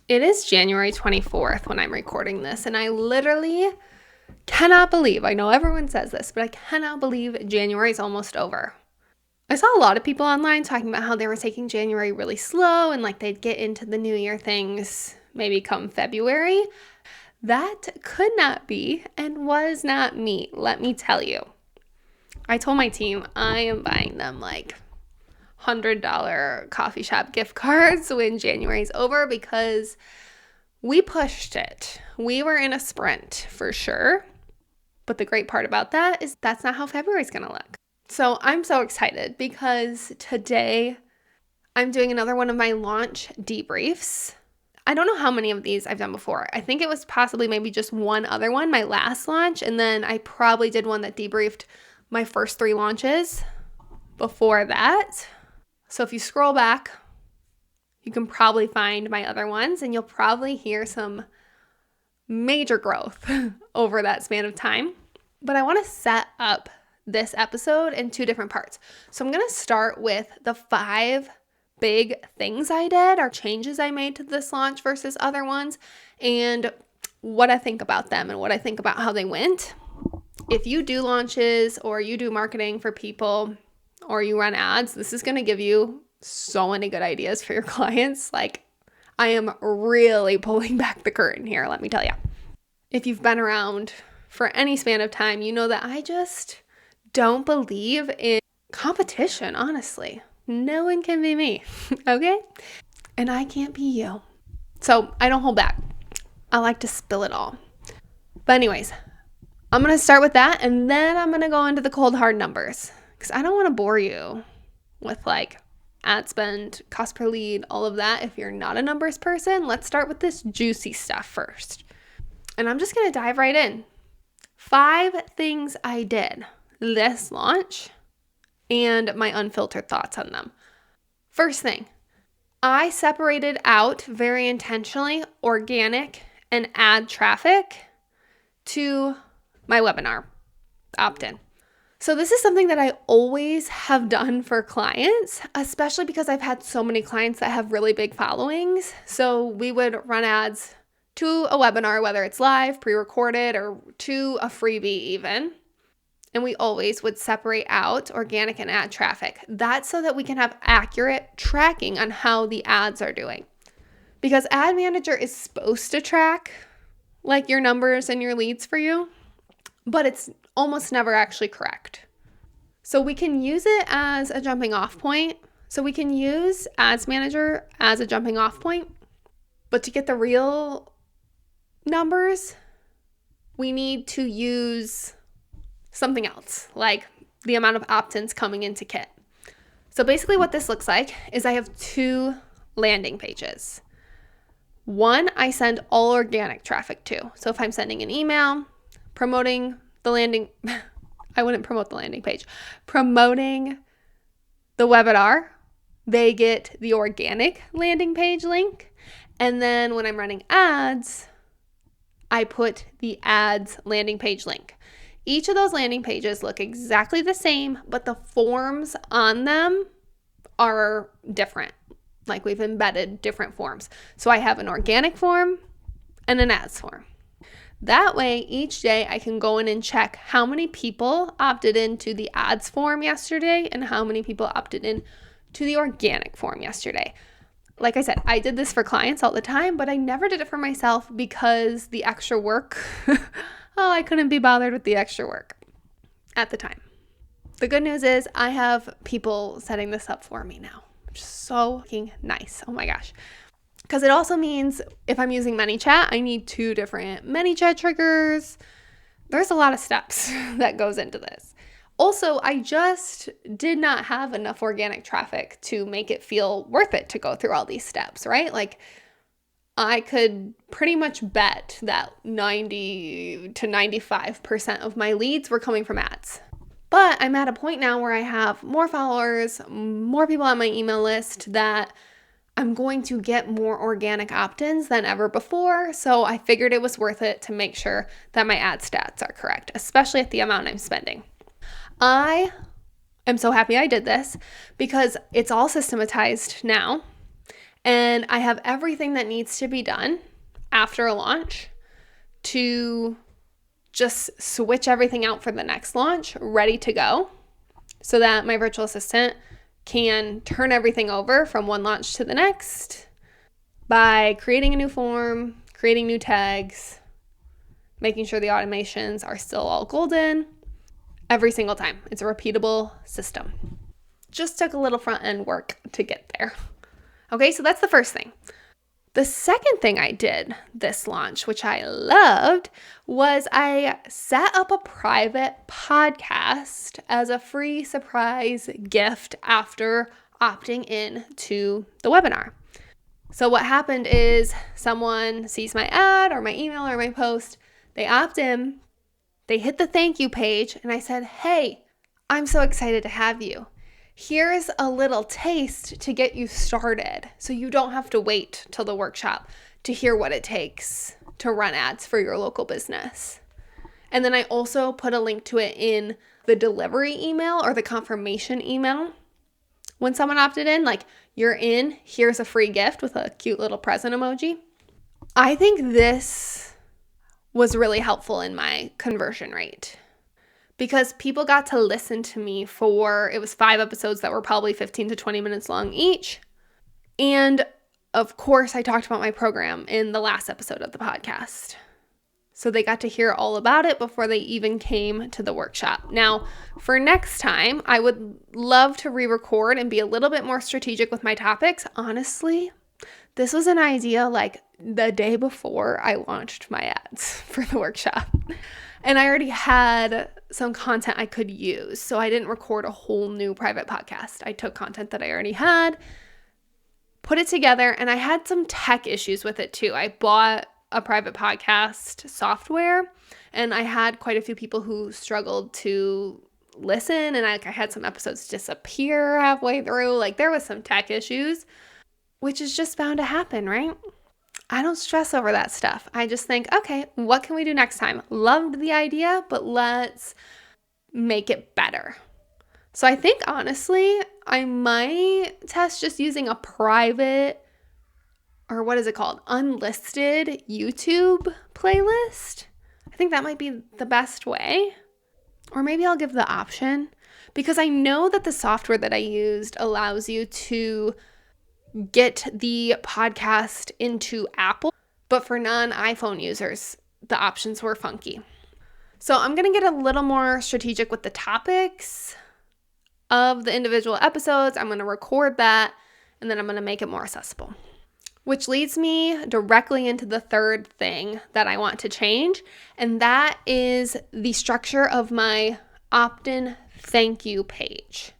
It is January 24th when I'm recording this, and I literally cannot believe, I know everyone says this, but I cannot believe January is almost over. I saw a lot of people online talking about how they were taking January really slow and like they'd get into the new year things maybe come February. That could not be and was not me, let me tell you. I told my team I am buying them like $100 coffee shop gift cards when January's over because we pushed it. We were in a sprint for sure. But the great part about that is that's not how February's going to look. So I'm so excited because today I'm doing another one of my launch debriefs. I don't know how many of these I've done before. I think it was possibly maybe just one other one, my last launch. And then I probably did one that debriefed my first 3 launches before that. So if you scroll back, you can probably find my other ones and you'll probably hear some major growth over that span of time. But I want to set up this episode in 2 different parts. So I'm going to start with the 5 big things I did or changes I made to this launch versus other ones and what I think about them and what I think about how they went. If you do launches or you do marketing for people or you run ads, this is going to give you so many good ideas for your clients. Like, I am really pulling back the curtain here, let me tell you. If you've been around for any span of time, you know that I just don't believe in competition, honestly. No one can be me, okay? And I can't be you. So I don't hold back. I like to spill it all. But anyways, I'm going to start with that, and then I'm going to go into the cold hard numbers because I don't want to bore you with like ad spend, cost per lead, all of that. If you're not a numbers person, let's start with this juicy stuff first. And I'm just going to dive right in. 5 things I did this launch and my unfiltered thoughts on them. First thing, I separated out very intentionally organic and ad traffic to my webinar opt-in. So this is something that I always have done for clients, especially because I've had so many clients that have really big followings. So we would run ads to a webinar, whether it's live, pre-recorded, or to a freebie even. And we always would separate out organic and ad traffic. That's so that we can have accurate tracking on how the ads are doing. Because Ad Manager is supposed to track like your numbers and your leads for you, but it's almost never actually correct. So we can use it as a jumping off point. So we can use Ads Manager as a jumping off point, but to get the real numbers, we need to use something else, like the amount of opt-ins coming into Kit. So basically what this looks like is I have 2 landing pages. One, I send all organic traffic to. So if I'm sending an email, promoting the landing, I wouldn't promote the landing page, promoting the webinar, they get the organic landing page link. And then when I'm running ads, I put the ads landing page link. Each of those landing pages look exactly the same, but the forms on them are different. Like we've embedded different forms. So I have an organic form and an ads form. That way, each day I can go in and check how many people opted into the ads form yesterday and how many people opted in to the organic form yesterday. Like I said, I did this for clients all the time, but I never did it for myself because the extra work, I couldn't be bothered with the extra work at the time. The good news is I have people setting this up for me now, which is so fucking nice. Oh my gosh. Because it also means if I'm using ManyChat, I need 2 different ManyChat triggers. There's a lot of steps that goes into this. Also, I just did not have enough organic traffic to make it feel worth it to go through all these steps, right? Like I could pretty much bet that 90 to 95% of my leads were coming from ads. But I'm at a point now where I have more followers, more people on my email list that I'm going to get more organic opt-ins than ever before. So I figured it was worth it to make sure that my ad stats are correct, especially at the amount I'm spending. I am so happy I did this because it's all systematized now. And I have everything that needs to be done after a launch to just switch everything out for the next launch, ready to go, so that my virtual assistant can turn everything over from one launch to the next by creating a new form, creating new tags, making sure the automations are still all golden every single time. It's a repeatable system. Just took a little front end work to get there. Okay, so that's the first thing. The second thing I did this launch, which I loved, was I set up a private podcast as a free surprise gift after opting in to the webinar. So what happened is someone sees my ad or my email or my post, they opt in, they hit the thank you page, and I said, hey, I'm so excited to have you. Here's a little taste to get you started so you don't have to wait till the workshop to hear what it takes to run ads for your local business. And then I also put a link to it in the delivery email or the confirmation email. When someone opted in, like, you're in, here's a free gift with a cute little present emoji. I think this was really helpful in my conversion rate, because people got to listen to me for, it was 5 episodes that were probably 15 to 20 minutes long each. And of course, I talked about my program in the last episode of the podcast. So they got to hear all about it before they even came to the workshop. Now, for next time, I would love to re-record and be a little bit more strategic with my topics. Honestly, this was an idea like the day before I launched my ads for the workshop. And I already had some content I could use, so I didn't record a whole new private podcast. I took content that I already had, put it together, and I had some tech issues with it too. I bought a private podcast software, and I had quite a few people who struggled to listen, and I had some episodes disappear halfway through. Like, there was some tech issues, which is just bound to happen, right? I don't stress over that stuff. I just think, okay, what can we do next time? Loved the idea, but let's make it better. So I think, honestly, I might test just using a private, or what is it called? Unlisted YouTube playlist. I think that might be the best way. Or maybe I'll give the option, because I know that the software that I used allows you to get the podcast into Apple, but for non-iPhone users, the options were funky. So I'm going to get a little more strategic with the topics of the individual episodes. I'm going to record that, and then I'm going to make it more accessible. Which leads me directly into the third thing that I want to change, and that is the structure of my opt-in thank you page.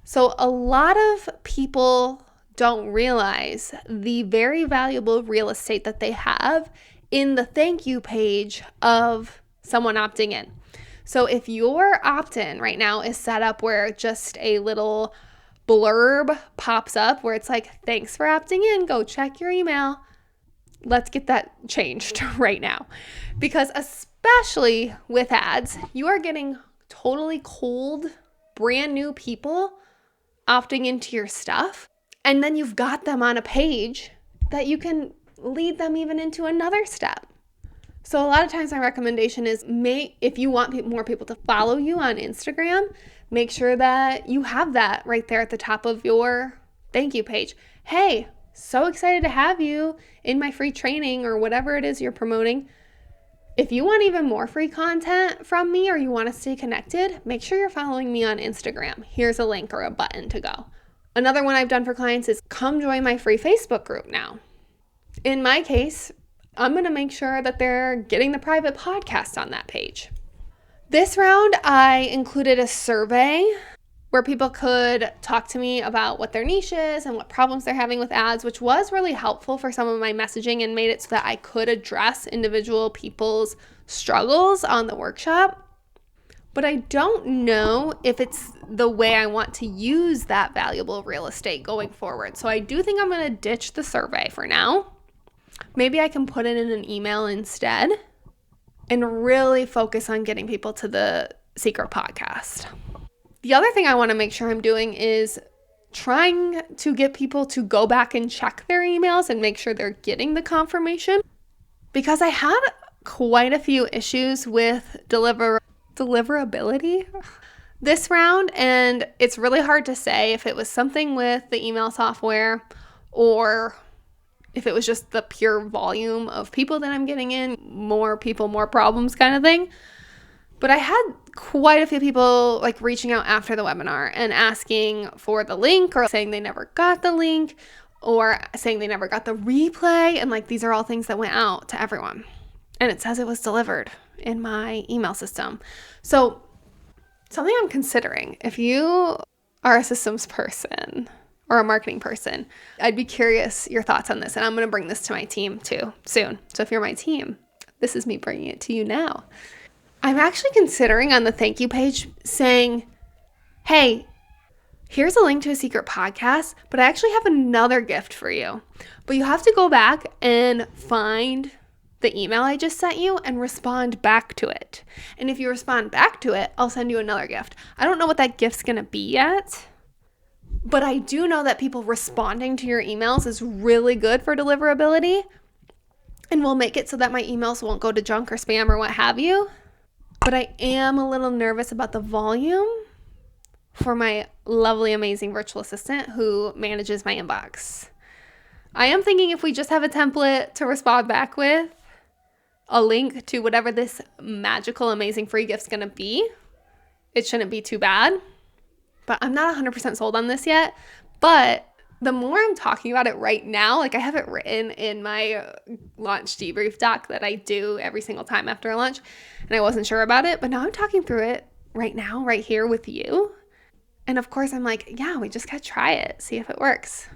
So a lot of people don't realize the very valuable real estate that they have in the thank you page of someone opting in. So if your opt-in right now is set up where just a little blurb pops up where it's like, thanks for opting in, go check your email. Let's get that changed right now. Because especially with ads, you are getting totally cold, brand new people opting into your stuff. And then you've got them on a page that you can lead them even into another step. So a lot of times my recommendation is, if you want more people to follow you on Instagram, make sure that you have that right there at the top of your thank you page. Hey, so excited to have you in my free training or whatever it is you're promoting. If you want even more free content from me or you want to stay connected, make sure you're following me on Instagram. Here's a link or a button to go. Another one I've done for clients is come join my free Facebook group now. In my case, I'm going to make sure that they're getting the private podcast on that page. This round, I included a survey where people could talk to me about what their niche is and what problems they're having with ads, which was really helpful for some of my messaging and made it so that I could address individual people's struggles on the workshop. But I don't know if it's the way I want to use that valuable real estate going forward. So I do think I'm going to ditch the survey for now. Maybe I can put it in an email instead and really focus on getting people to the secret podcast. The other thing I want to make sure I'm doing is trying to get people to go back and check their emails and make sure they're getting the confirmation, because I had quite a few issues with deliverability this round, and it's really hard to say if it was something with the email software or if it was just the pure volume of people that I'm getting in, more people, more problems kind of thing. But I had quite a few people like reaching out after the webinar and asking for the link, or saying they never got the link, or saying they never got the replay. And like, these are all things that went out to everyone. And it says it was delivered in my email system. So something I'm considering, if you are a systems person or a marketing person, I'd be curious your thoughts on this. And I'm going to bring this to my team too soon. So if you're my team, this is me bringing it to you now. I'm actually considering on the thank you page saying, hey, here's a link to a secret podcast, but I actually have another gift for you. But you have to go back and find the email I just sent you and respond back to it. And if you respond back to it, I'll send you another gift. I don't know what that gift's going to be yet, but I do know that people responding to your emails is really good for deliverability and will make it so that my emails won't go to junk or spam or what have you. But I am a little nervous about the volume for my lovely, amazing virtual assistant who manages my inbox. I am thinking if we just have a template to respond back with, a link to whatever this magical, amazing free gift's going to be, it shouldn't be too bad. But I'm not 100% sold on this yet. But the more I'm talking about it right now, like I have it written in my launch debrief doc that I do every single time after a launch, and I wasn't sure about it, but now I'm talking through it right now, right here with you. And of course I'm like, yeah, we just gotta try it, see if it works.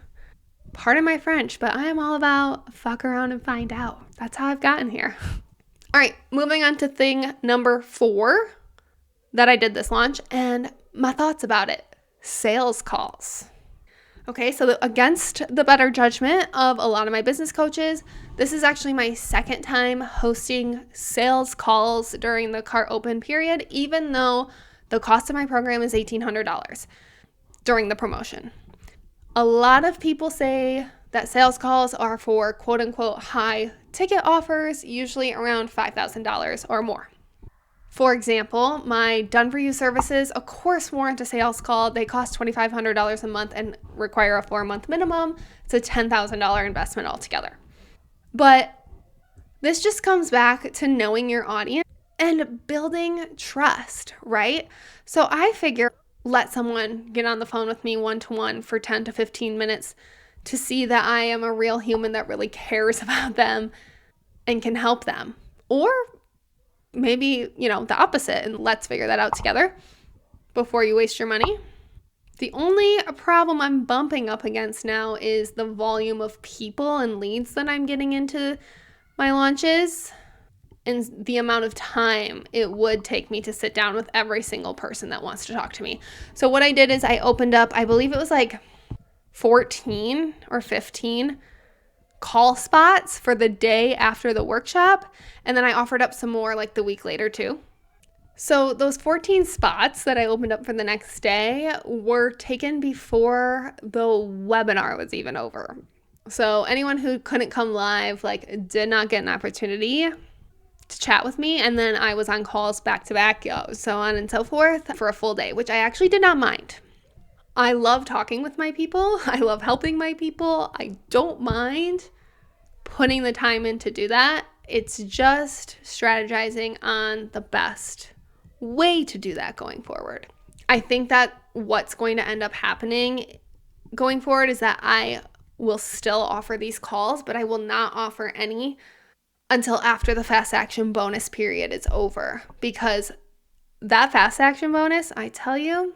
Pardon my French, but I am all about fuck around and find out. That's how I've gotten here. All right, moving on to thing number 4 that I did this launch and my thoughts about it. Sales calls. Okay, so against the better judgment of a lot of my business coaches, this is actually my second time hosting sales calls during the cart open period, even though the cost of my program is $1,800 during the promotion. A lot of people say that sales calls are for quote unquote high ticket offers, usually around $5,000 or more. For example, my Done For You services, of course, warrant a sales call. They cost $2,500 a month and require a 4-month minimum. It's a $10,000 investment altogether. But this just comes back to knowing your audience and building trust, right? So I figure let someone get on the phone with me one-to-one for 10 to 15 minutes to see that I am a real human that really cares about them and can help them. Or maybe, the opposite, and let's figure that out together before you waste your money. The only problem I'm bumping up against now is the volume of people and leads that I'm getting into my launches and the amount of time it would take me to sit down with every single person that wants to talk to me. So what I did is I opened up, I believe it was like 14 or 15 call spots for the day after the workshop. And then I offered up some more like the week later too. So those 14 spots that I opened up for the next day were taken before the webinar was even over. So anyone who couldn't come live did not get an opportunity to chat with me. And then I was on calls back to back, so on and so forth for a full day, which I actually did not mind. I love talking with my people. I love helping my people. I don't mind putting the time in to do that. It's just strategizing on the best way to do that going forward. I think that what's going to end up happening going forward is that I will still offer these calls, but I will not offer any until after the fast action bonus period is over, because that fast action bonus, I tell you,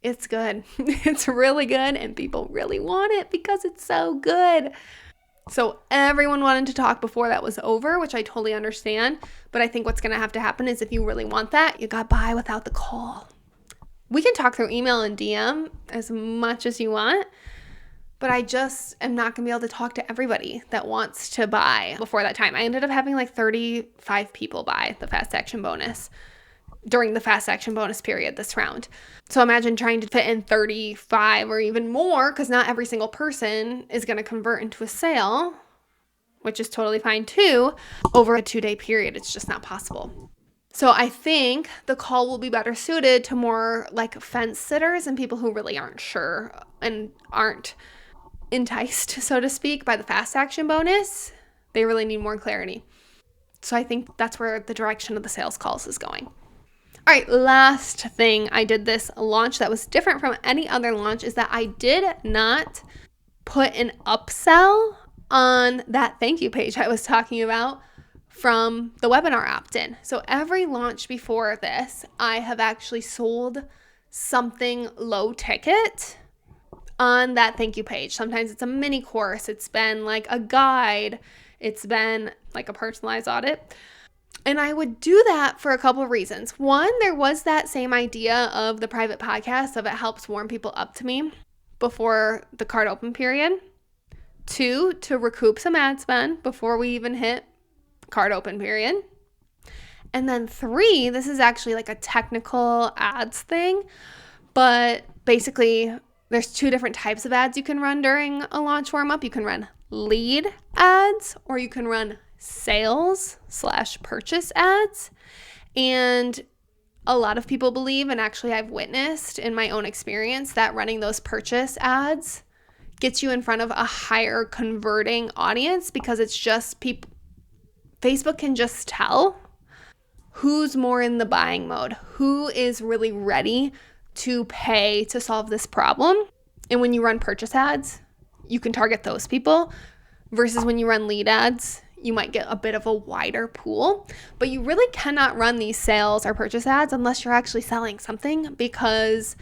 it's good. It's really good, and people really want it because it's so good. So everyone wanted to talk before that was over, which I totally understand. But I think what's going to have to happen is if you really want that, you got by without the call. We can talk through email and DM as much as you want, but I just am not going to be able to talk to everybody that wants to buy before that time. I ended up having 35 people buy the fast action bonus during the fast action bonus period this round. So imagine trying to fit in 35 or even more, because not every single person is going to convert into a sale, which is totally fine too, over a 2-day period. It's just not possible. So I think the call will be better suited to more like fence sitters and people who really aren't sure and aren't enticed, so to speak, by the fast action bonus. They really need more clarity. So I think that's where the direction of the sales calls is going. All right, last thing I did this launch that was different from any other launch is that I did not put an upsell on that thank you page I was talking about from the webinar opt-in. So every launch before this, I have actually sold something low ticket on that thank you page. Sometimes it's a mini course. It's been like a guide. It's been like a personalized audit. And I would do that for a couple of reasons. One, there was that same idea of the private podcast of it helps warm people up to me before the cart open period. 2, to recoup some ad spend before we even hit cart open period. And then 3, this is actually like a technical ads thing, but basically there's 2 different types of ads you can run during a launch warm up. You can run lead ads or you can run sales/purchase ads. And a lot of people believe, and actually I've witnessed in my own experience, that running those purchase ads gets you in front of a higher converting audience because it's just people. Facebook can just tell who's more in the buying mode, who is really ready to pay to solve this problem. And when you run purchase ads, you can target those people versus when you run lead ads, you might get a bit of a wider pool. But you really cannot run these sales or purchase ads unless you're actually selling something, because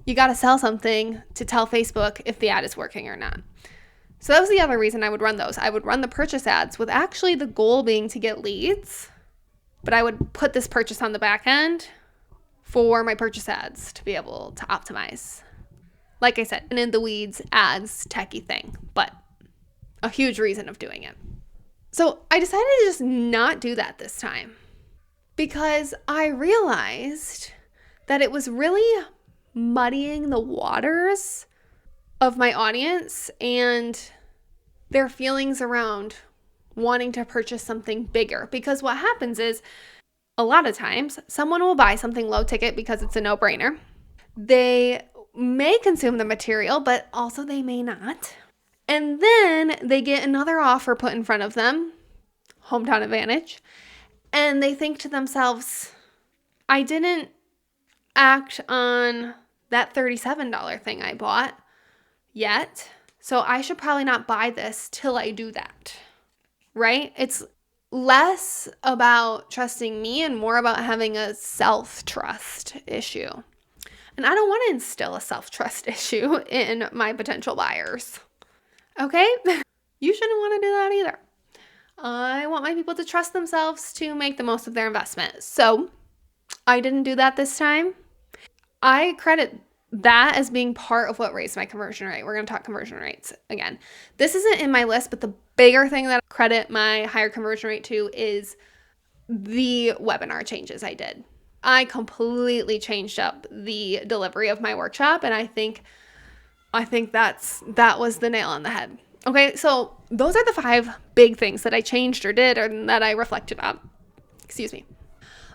you got to sell something to tell Facebook if the ad is working or not. So that was the other reason I would run those. I would run the purchase ads with actually the goal being to get leads, but I would put this purchase on the back end for my purchase ads to be able to optimize. Like I said, an in the weeds ads techie thing, but a huge reason of doing it. So I decided to just not do that this time because I realized that it was really muddying the waters of my audience and their feelings around wanting to purchase something bigger. Because what happens is a lot of times someone will buy something low ticket because it's a no-brainer. They may consume the material, but also they may not. And then they get another offer put in front of them, hometown advantage, and they think to themselves, I didn't act on that $37 thing I bought yet, so I should probably not buy this till I do that, right? It's less about trusting me and more about having a self-trust issue. And I don't want to instill a self-trust issue in my potential buyers, okay? You shouldn't want to do that either. I want my people to trust themselves to make the most of their investment. So I didn't do that this time. I credit that as being part of what raised my conversion rate. We're going to talk conversion rates again. This isn't in my list, but the bigger thing that I credit my higher conversion rate to is the webinar changes I did. I completely changed up the delivery of my workshop, and I think that was the nail on the head. Okay, so those are the 5 big things that I changed or did or that I reflected on. Excuse me.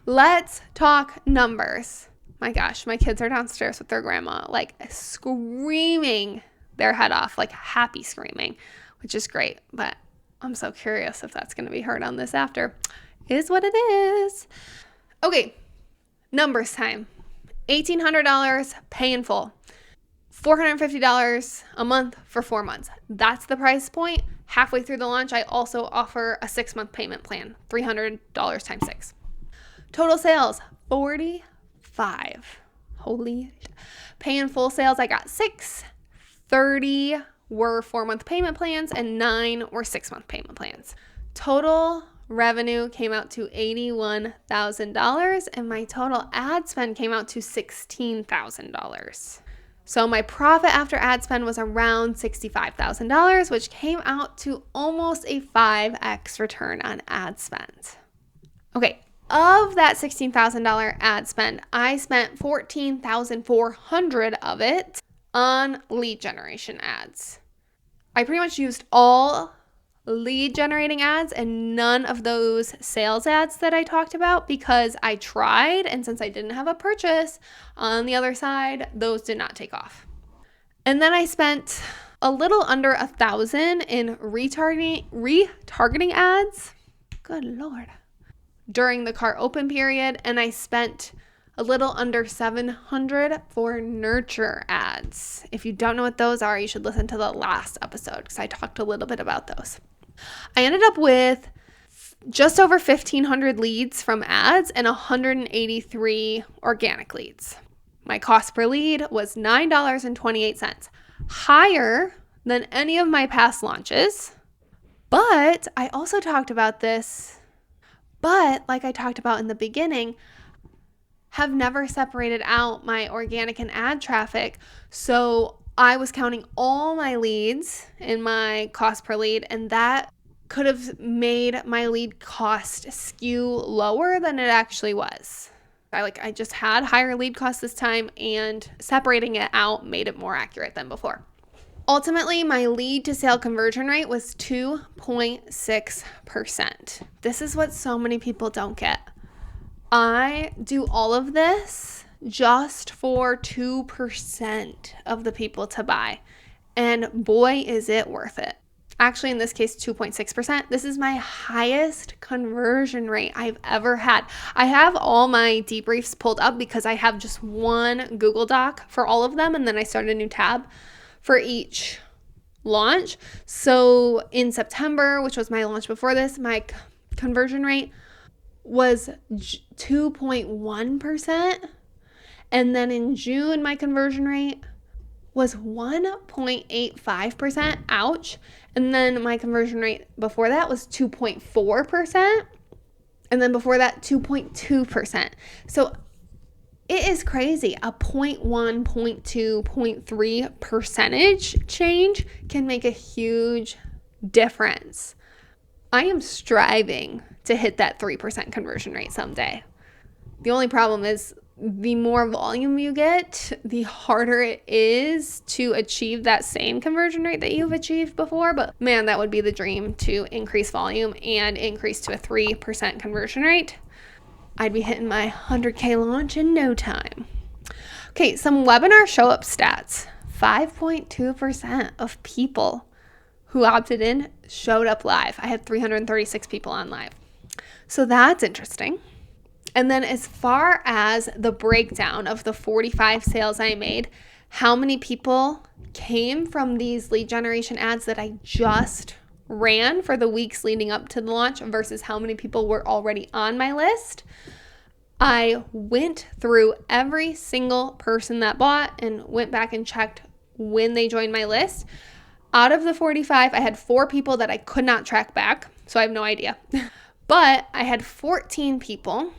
Let's talk numbers. My gosh, my kids are downstairs with their grandma, like screaming their head off, like happy screaming, which is great. But I'm so curious if that's going to be heard on this after. Is what it is. Okay, numbers time. $1,800, pay in full. $450 a month for 4 months. That's the price point. Halfway through the launch, I also offer a 6-month payment plan, $300 times 6. Total sales, 45. Holy shit. Pay in full sales, I got 6. 30 were 4-month payment plans and 9 were 6-month payment plans. Total revenue came out to $81,000 and my total ad spend came out to $16,000. So my profit after ad spend was around $65,000, which came out to almost a 5x return on ad spend. Okay, Of that $16,000 ad spend, I spent $14,400 of it on lead generation ads. I pretty much used all lead generating ads and none of those sales ads that I talked about because I tried, and since I didn't have a purchase on the other side, those did not take off. And then I spent a little under $1,000 in retargeting ads. Good Lord. During the cart open period, and I spent a little under $700 for nurture ads. If you don't know what those are, you should listen to the last episode because I talked a little bit about those. I ended up with just over 1,500 leads from ads and 183 organic leads. My cost per lead was $9.28, higher than any of my past launches. But I also talked about this, but like I talked about in the beginning, have never separated out my organic and ad traffic. So I was counting all my leads in my cost per lead, and that could have made my lead cost skew lower than it actually was. I just had higher lead costs this time, and separating it out made it more accurate than before. Ultimately, my lead to sale conversion rate was 2.6%. This is what so many people don't get. I do all of this just for 2% of the people to buy. And boy, is it worth it. Actually, in this case, 2.6%. This is my highest conversion rate I've ever had. I have all my debriefs pulled up because I have just one Google Doc for all of them, and then I started a new tab for each launch. So in September, which was my launch before this, my conversion rate was 2.1%. And then in June, my conversion rate was 1.85%. Ouch. And then my conversion rate before that was 2.4%. And then before that, 2.2%. So it is crazy. A 0.1, 0.2, 0.3 percentage change can make a huge difference. I am striving to hit that 3% conversion rate someday. The only problem is the more volume you get, the harder it is to achieve that same conversion rate that you've achieved before. But man, that would be the dream, to increase volume and increase to a 3% conversion rate. I'd be hitting my 100K launch in no time. Okay, some webinar show up stats. 5.2% of people who opted in showed up live. I had 336 people on live. So that's interesting. And then as far as the breakdown of the 45 sales I made, how many people came from these lead generation ads that I just ran for the weeks leading up to the launch versus how many people were already on my list, I went through every single person that bought and went back and checked when they joined my list. Out of the 45, I had 4 people that I could not track back, so I have no idea. But I had 14 people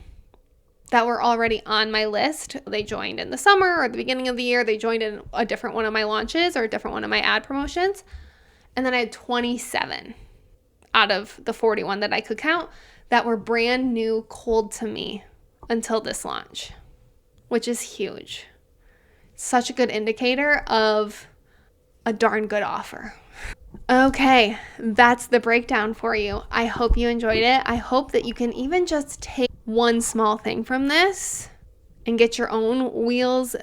that were already on my list. They joined in the summer or the beginning of the year. They joined in a different one of my launches or a different one of my ad promotions. And then I had 27 out of the 41 that I could count that were brand new cold to me until this launch, which is huge. Such a good indicator of a darn good offer. Okay, that's the breakdown for you. I hope you enjoyed it. I hope that you can even just take one small thing from this and get your own wheels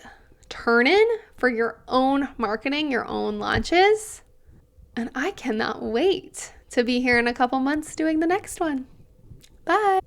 turning for your own marketing, your own launches. And I cannot wait to be here in a couple months doing the next one. Bye.